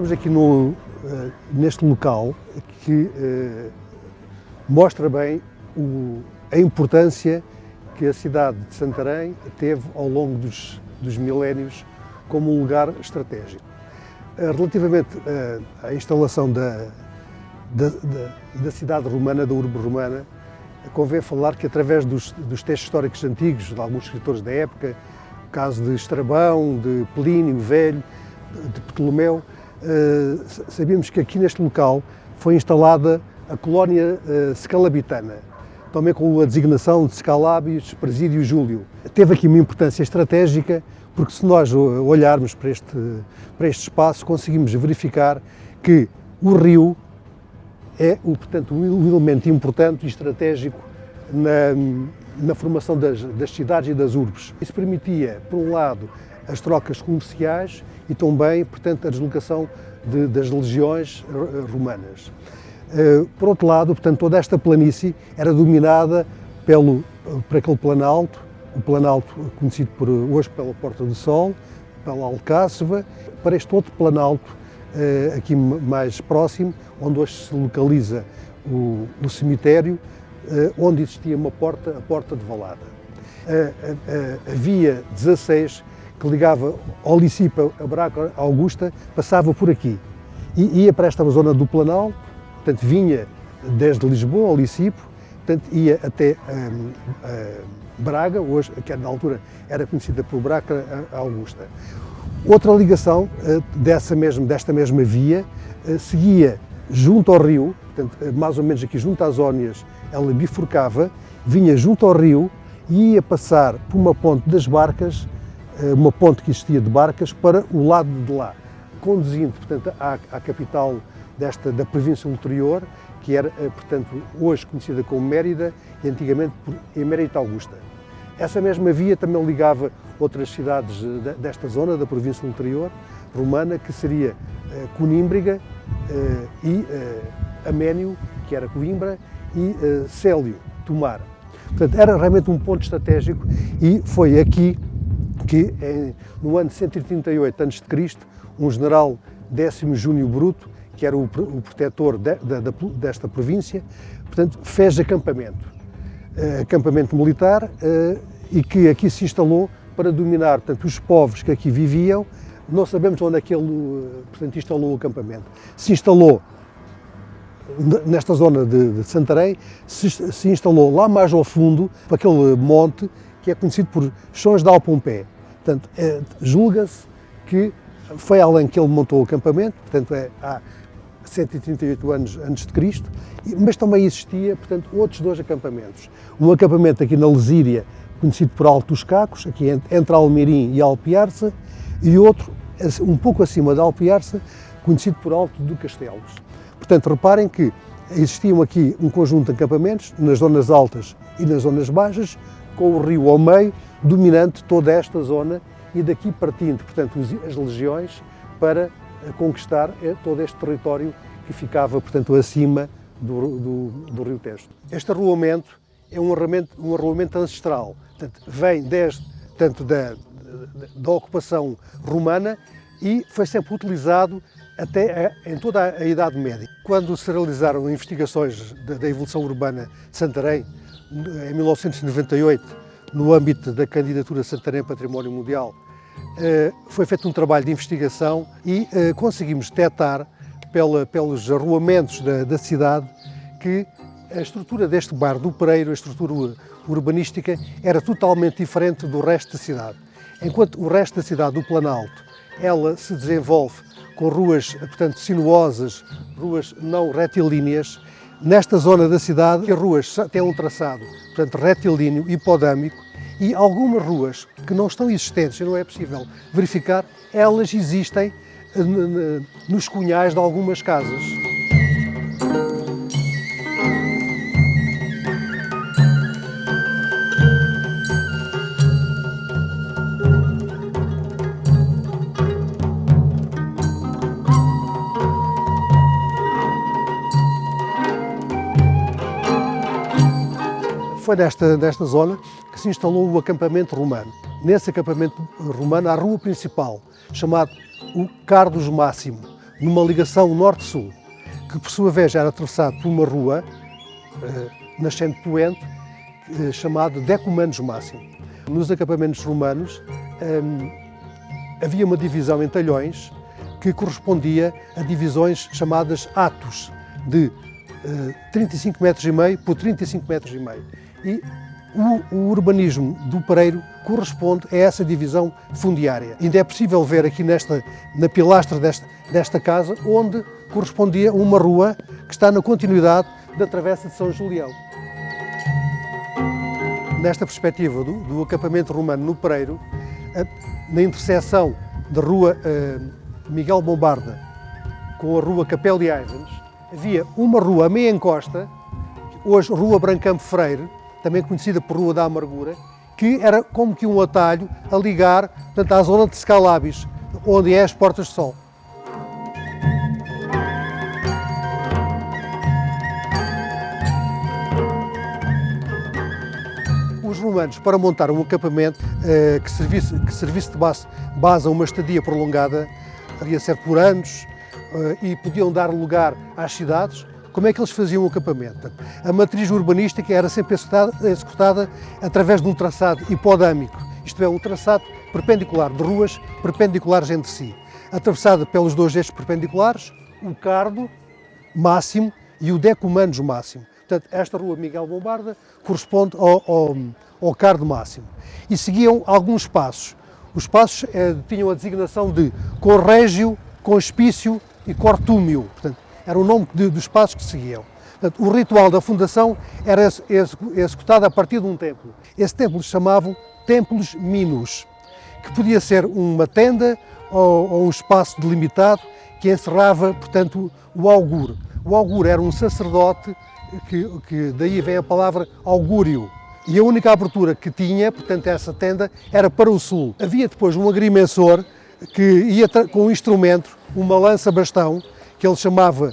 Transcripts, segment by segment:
estamos aqui neste local que mostra bem a importância que a cidade de Santarém teve ao longo dos milénios como um lugar estratégico. Relativamente à instalação da cidade romana, da urbe romana, convém falar que através dos textos históricos antigos, de alguns escritores da época, o caso de Estrabão, de Plínio o Velho, de Ptolomeu, sabemos que aqui neste local foi instalada a colónia scalabitana, também com a designação de Scalabius Presídio Júlio. Teve aqui uma importância estratégica, porque se nós olharmos para este espaço, conseguimos verificar que o rio é, portanto, um elemento importante e estratégico na formação das cidades e das urbes. Isso permitia, por um lado, as trocas comerciais e também, portanto, a deslocação das legiões romanas. Por outro lado, portanto, toda esta planície era dominada por aquele planalto, o planalto conhecido hoje pela Porta do Sol, pela Alcáceva, para este outro planalto aqui mais próximo, onde hoje se localiza o cemitério, onde existia a Porta de Valada. A via 16, que ligava ao Licipo a Braga Augusta, passava por aqui e ia para esta zona do Planalto, portanto vinha desde Lisboa ao Licipo, portanto ia até Braga, hoje, que na altura era conhecida por Braga Augusta. Outra ligação desta mesma via seguia junto ao rio, portanto, mais ou menos aqui junto às Ónias, ela bifurcava, vinha junto ao rio e ia passar por uma ponte das barcas, uma ponte que existia de barcas, para o lado de lá, conduzindo, portanto, à capital da província ulterior, que era, portanto, hoje conhecida como Mérida e antigamente por Emérita Augusta. Essa mesma via também ligava outras cidades desta zona, da província ulterior romana, que seria Conímbriga e Aménio, que era Coimbra, e Célio, Tomar. Portanto, era realmente um ponto estratégico e foi aqui que, no ano 138 a.C., um general Décimo Júnio Bruto, que era o protetor desta província, portanto, fez acampamento militar, e que aqui se instalou para dominar, portanto, os povos que aqui viviam. Não sabemos onde é que ele, portanto, instalou o acampamento. Se instalou nesta zona de Santarém, se instalou lá mais ao fundo, para aquele monte que é conhecido por Sons de Alpompé. Portanto, julga-se que foi além que ele montou o acampamento, portanto, há 138 anos antes de Cristo, mas também existia, portanto, outros dois acampamentos. Um acampamento aqui na Lesíria, conhecido por Alto dos Cacos, aqui entre Almeirim e Alpiarça, e outro um pouco acima de Alpiarça, conhecido por Alto do Castelos. Portanto, reparem que existiam aqui um conjunto de acampamentos nas zonas altas e nas zonas baixas, com o rio ao meio, dominante toda esta zona, e daqui partindo, portanto, as legiões para conquistar todo este território que ficava, portanto, acima do rio Tejo. Este arruamento é um arruamento ancestral, portanto, vem tanto da ocupação romana e foi sempre utilizado até em toda a Idade Média. Quando se realizaram investigações da evolução urbana de Santarém, em 1998, no âmbito da candidatura Santarém Património Mundial, foi feito um trabalho de investigação e conseguimos detectar pelos arruamentos da cidade que a estrutura deste bairro do Pereiro, a estrutura urbanística, era totalmente diferente do resto da cidade. Enquanto o resto da cidade, do Planalto, ela se desenvolve com ruas, portanto, sinuosas, ruas não retilíneas, nesta zona da cidade as ruas têm um traçado, portanto, retilíneo, hipodâmico, e algumas ruas que não estão existentes e não é possível verificar, elas existem nos cunhais de algumas casas. Foi desta zona que se instalou o acampamento romano. Nesse acampamento romano, há a rua principal, chamada o Cardos Máximo. numa ligação norte-sul, que por sua vez era atravessado por uma rua nascente poente chamada Decumanus Máximo. Nos acampamentos romanos havia uma divisão em talhões que correspondia a divisões chamadas atos, de 35 metros e meio por 35 metros e meio. E o urbanismo do Pereiro corresponde a essa divisão fundiária. Ainda é possível ver aqui na pilastra desta casa, onde correspondia a uma rua que está na continuidade da Travessa de São Julião. Nesta perspectiva do acampamento romano no Pereiro, na interseção da rua Miguel Bombarda com a rua Capel e Ivens, havia uma rua a meia encosta, hoje Rua Brancampo Freire, também conhecida por Rua da Amargura, que era como que um atalho a ligar, portanto, à zona de Scalabis, onde é as Portas de Sol. Os romanos, para montar um acampamento que servisse de base a uma estadia prolongada, havia ser por anos, e podiam dar lugar às cidades, como é que eles faziam o acampamento? A matriz urbanística era sempre executada através de um traçado hipodâmico, isto é, um traçado perpendicular, de ruas perpendiculares entre si, atravessada pelos dois eixos perpendiculares, o Cardo Máximo e o Decumanus Máximo. Portanto, esta rua Miguel Bombarda corresponde ao Cardo Máximo. E seguiam alguns passos. Os passos tinham a designação de Corrégio, Conspício e Cortúmio. Portanto, era o nome dos passos que seguiam. Portanto, o ritual da fundação era executado a partir de um templo. Esse templo se chamavam Templos Minus, que podia ser uma tenda ou um espaço delimitado que encerrava, portanto, o augur. O augur era um sacerdote, que daí vem a palavra augúrio. E a única abertura que tinha, portanto, essa tenda, era para o sul. Havia depois um agrimensor que ia com um instrumento, uma lança-bastão, que ele chamava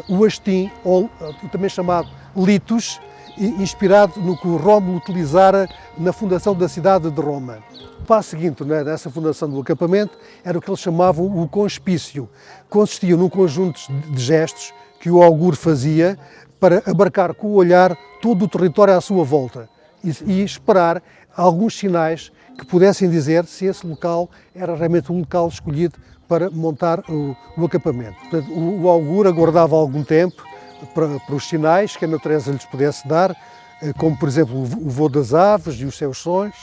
o astim, ou também chamado litus, inspirado no que o Rómulo utilizara na fundação da cidade de Roma. O passo seguinte nessa fundação do acampamento era o que eles chamavam o conspício. Consistia num conjunto de gestos que o augur fazia para abarcar com o olhar todo o território à sua volta e esperar alguns sinais que pudessem dizer se esse local era realmente o local escolhido para montar o acampamento. Portanto, o augur aguardava algum tempo para os sinais que a natureza lhes pudesse dar, como por exemplo o voo das aves e os seus sons,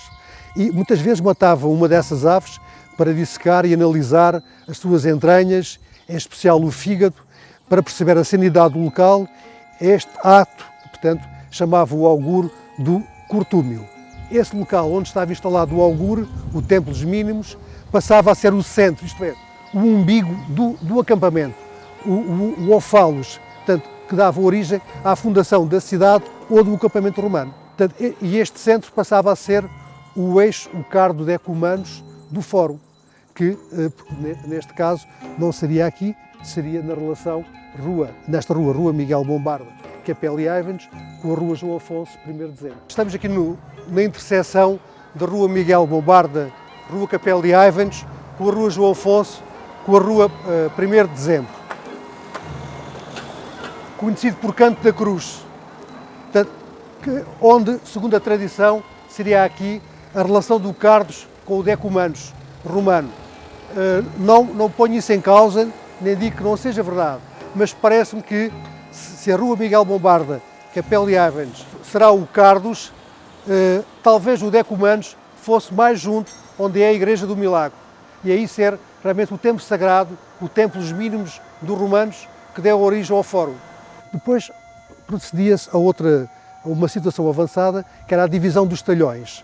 e muitas vezes matava uma dessas aves para dissecar e analisar as suas entranhas, em especial o fígado, para perceber a sanidade do local. Este ato, portanto, chamava o augur do Cortúmio. Esse local onde estava instalado o augur, o Templos Mínimos, passava a ser o centro, isto é, o umbigo do acampamento, o ofalos, portanto, que dava origem à fundação da cidade ou do acampamento romano. Portanto, e este centro passava a ser o eixo, o Cardo Decumanus do Fórum, que neste caso não seria aqui, seria na relação nesta rua Miguel Bombarda, Capel e Ivens, com a rua João Afonso, 1º de dezembro. Estamos aqui na interseção da rua Miguel Bombarda, rua Capel e Ivens, com a rua João Afonso, com a rua 1º de dezembro, conhecido por Canto da Cruz, portanto, onde, segundo a tradição, seria aqui a relação do Cardos com o Decumanus romano. Não ponho isso em causa, nem digo que não seja verdade, mas parece-me que se a rua Miguel Bombarda, Capel e Ivens, será o Cardos, talvez o Decumanus fosse mais junto onde é a Igreja do Milagre, e aí ser realmente o templo sagrado, o Templos Mínimos dos romanos, que deu origem ao Fórum. Depois procedia-se a uma situação avançada, que era a divisão dos talhões,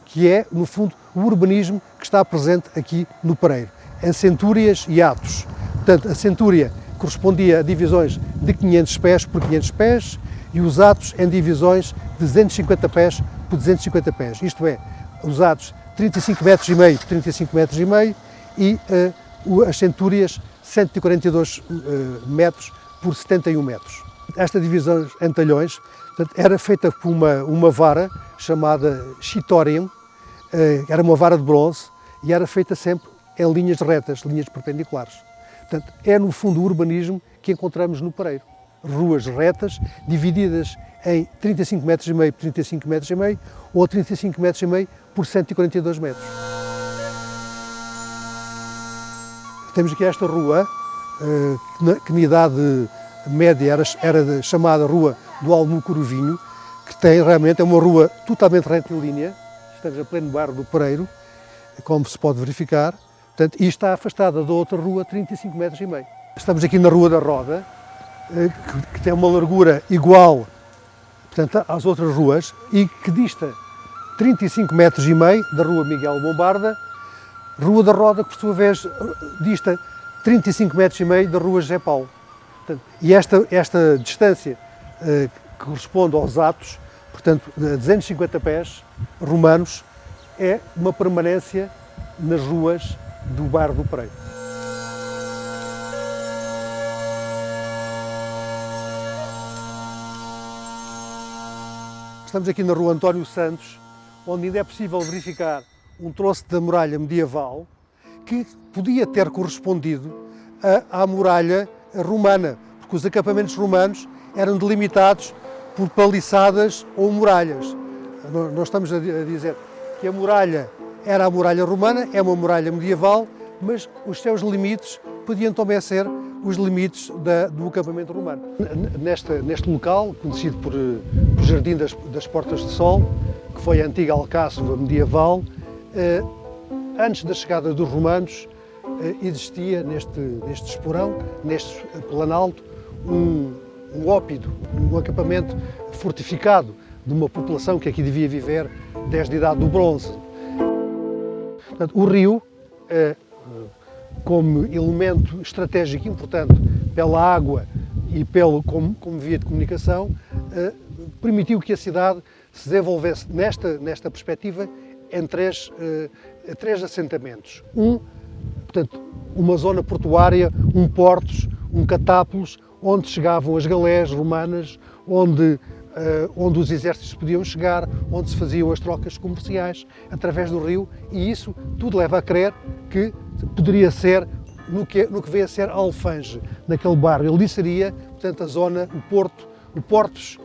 que é, no fundo, o urbanismo que está presente aqui no Pereiro, em centúrias e atos. Portanto, a centúria correspondia a divisões de 500 pés por 500 pés e os atos em divisões de 250 pés por 250 pés. Isto é, os atos 35 metros e meio por 35 metros e meio e as centúrias 142 metros por 71 metros. Esta divisão em talhões, portanto, era feita por uma vara chamada chitorium, era uma vara de bronze e era feita sempre em linhas retas, linhas perpendiculares. Portanto, é no fundo o urbanismo que encontramos no Pereiro. Ruas retas, divididas em 35 metros e meio por 35 metros e meio ou 35 metros e meio por 142 metros. Temos aqui esta rua, que na Idade Média era chamada Rua do Almocoruvinho, que realmente é uma rua totalmente retilínea. Estamos a pleno bairro do Pereiro, como se pode verificar, portanto, e está afastada da outra rua 35 metros e meio. Estamos aqui na Rua da Roda, que tem uma largura igual, portanto, às outras ruas e que dista 35 metros e meio da Rua Miguel Bombarda. Rua da Roda, que por sua vez dista 35 metros e meio da Rua José Paulo. Portanto, e esta distância que corresponde aos atos, portanto, a 250 pés romanos, é uma permanência nas ruas do bairro do Pereiro. Estamos aqui na Rua António Santos, onde ainda é possível verificar um troço da muralha medieval que podia ter correspondido à muralha romana, porque os acampamentos romanos eram delimitados por paliçadas ou muralhas. Nós estamos a dizer que a muralha era a muralha romana, é uma muralha medieval, mas os seus limites podiam também ser os limites do acampamento romano. Neste local, conhecido por Jardim das Portas de Sol, que foi a antiga alcáçova medieval, antes da chegada dos romanos, existia neste esporão, neste planalto, um ópido, um acampamento fortificado de uma população que aqui devia viver desde a Idade do Bronze. Portanto, o rio, como elemento estratégico importante pela água e como via de comunicação, permitiu que a cidade se desenvolvesse nesta perspectiva em três assentamentos. Portanto, uma zona portuária, portos, catápolis, onde chegavam as galés romanas, onde os exércitos podiam chegar, onde se faziam as trocas comerciais através do rio, e isso tudo leva a crer que poderia ser no que veio a ser Alfange, naquele bairro. Ali seria, portanto, a zona, o Portos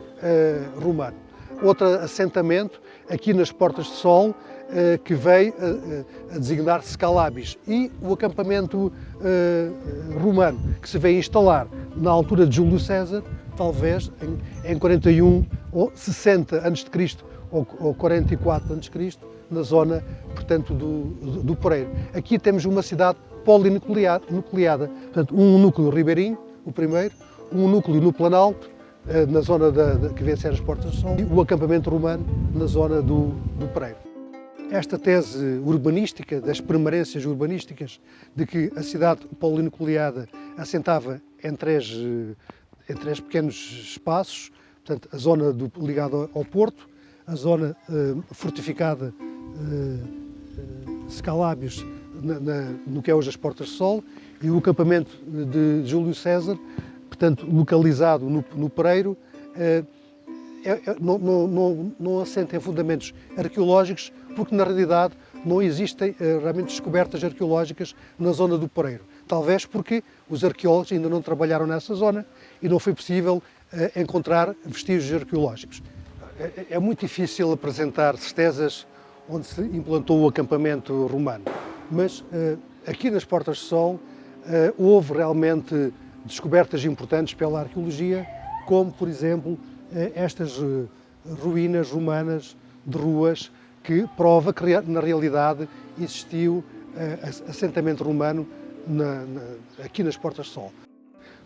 romano. Outro assentamento, aqui nas Portas de Sol, que veio a designar-se Scalabis, e o acampamento romano, que se veio instalar na altura de Júlio César, talvez em 41 ou 60 a.C. ou 44 a.C., na zona, portanto, do Pereiro. Aqui temos uma cidade polinucleada, portanto, um núcleo ribeirinho, o primeiro, um núcleo no Planalto, na zona que vem a ser as Portas de Sol, e o acampamento romano na zona do Pereiro. Esta tese urbanística, das permanências urbanísticas, de que a cidade polinucleada assentava em três pequenos espaços, portanto, a zona ligada ao porto, a zona fortificada Scalabis, no que é hoje as Portas de Sol, e o acampamento de Júlio César, portanto, localizado no Pereiro, não assentem fundamentos arqueológicos, porque na realidade não existem realmente descobertas arqueológicas na zona do Pereiro. Talvez porque os arqueólogos ainda não trabalharam nessa zona e não foi possível encontrar vestígios arqueológicos. É muito difícil apresentar certezas onde se implantou o acampamento romano, mas aqui nas Portas de Sol houve realmente descobertas importantes pela arqueologia, como, por exemplo, estas ruínas romanas de ruas, que prova que na realidade existiu assentamento romano aqui nas Portas de Sol.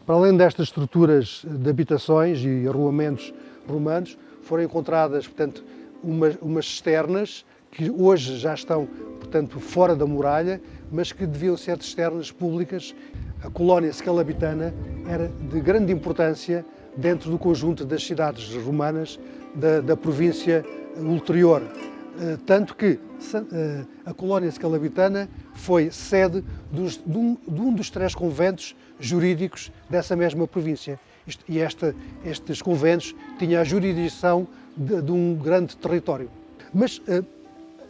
Para além destas estruturas de habitações e arruamentos romanos, foram encontradas, portanto, umas cisternas que hoje já estão, portanto, fora da muralha, mas que deviam ser cisternas públicas. A colónia scalabitana era de grande importância dentro do conjunto das cidades romanas da província ulterior, tanto que a colónia scalabitana foi sede de um dos três conventos jurídicos dessa mesma província. E estes conventos tinham a jurisdição de um grande território. Mas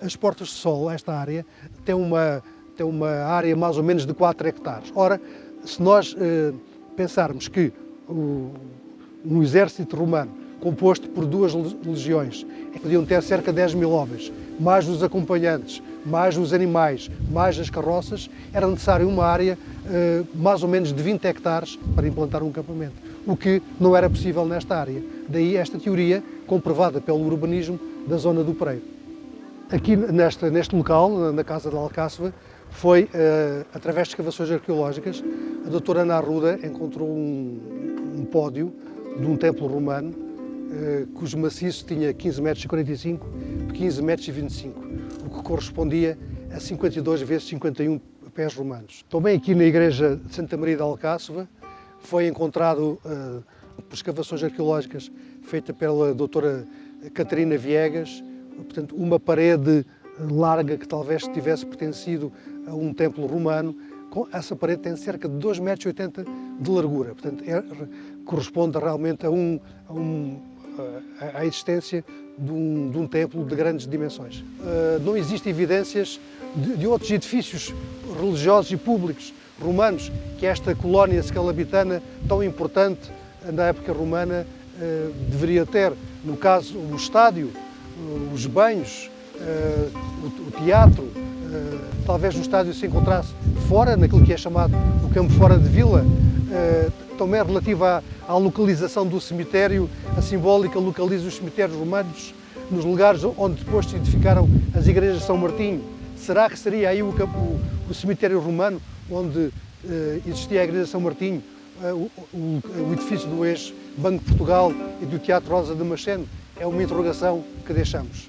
as Portas de Sol, esta área, tem uma área mais ou menos de 4 hectares. Ora, Se nós pensarmos que um exército romano, composto por 2 legiões, podiam ter cerca de 10 mil homens, mais os acompanhantes, mais os animais, mais as carroças, era necessário uma área mais ou menos de 20 hectares para implantar um acampamento, o que não era possível nesta área. Daí esta teoria, comprovada pelo urbanismo da zona do Pereiro. Aqui neste local, na Casa da Alcáçova, foi, através de escavações arqueológicas, a doutora Ana Arruda encontrou um pódio de um templo romano, cujo maciço tinha 15,45 m por 15,25 m, o que correspondia a 52 vezes 51 pés romanos. Também aqui na igreja de Santa Maria da Alcáçova foi encontrado, por escavações arqueológicas feitas pela doutora Catarina Viegas, portanto, uma parede larga que talvez tivesse pertencido a um templo romano. Essa parede tem cerca de 2,80 m de largura, portanto, corresponde realmente à existência de um templo de grandes dimensões. Não existem evidências de outros edifícios religiosos e públicos romanos que esta colónia scalabitana tão importante na época romana deveria ter. No caso, o estádio, os banhos, o teatro, talvez o estádio se encontrasse fora, naquilo que é chamado o campo fora de vila, também relativo à localização do cemitério, a simbólica localiza os cemitérios romanos nos lugares onde depois se edificaram as igrejas de São Martinho. Será que seria aí o cemitério romano onde existia a igreja de São Martinho, o edifício do ex-Banco de Portugal e do Teatro Rosa de Damasceno? É uma interrogação que deixamos.